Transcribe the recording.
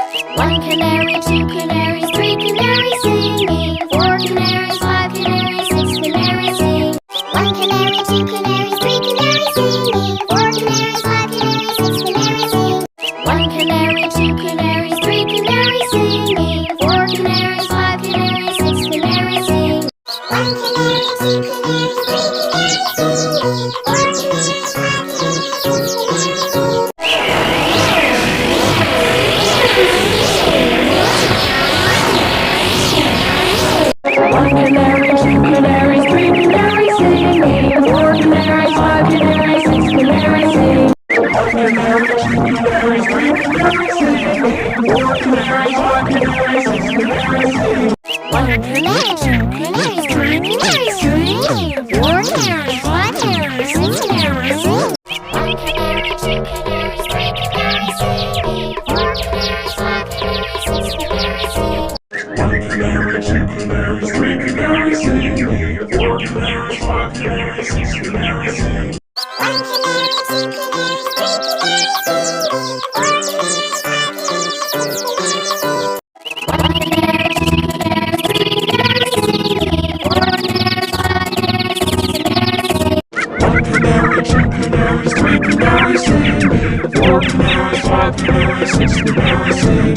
One canary, two canaries, three canaries singing. Four canaries, five canaries, six canaries sing. One canary, two canaries, three canaries singing. Four canaries, five canaries, six canaries sing. One canary, two canaries, three canaries singing. Four canaries, five canaries, six canaries sing. One canary, two canaries, three canaries singing. Four canaries, five canaries, six canaries sing. One canary, two canaries, three canaries singing. Four canaries, five canaries, six canaries sing. One canary, two canaries, three canaries singing. Four canaries, five canaries, six canaries sing. One canary, two canaries, three canaries singing. Four canaries, five canaries, six canaries sing. One canary, two canaries, three canaries singing. Four canaries, five canaries, six canaries sing. One canary, two canaries, three canaries singing. Four canaries, five canaries, six canaries sing. One canary, two canaries, three canaries singing. Four canaries, five canaries, six canaries sing. One canary, two canaries, three canaries singing. Four canaries, five canaries, six canaries sing. One canary, two canaries, three canaries singing. Four canaries, five canaries, six canaries sing.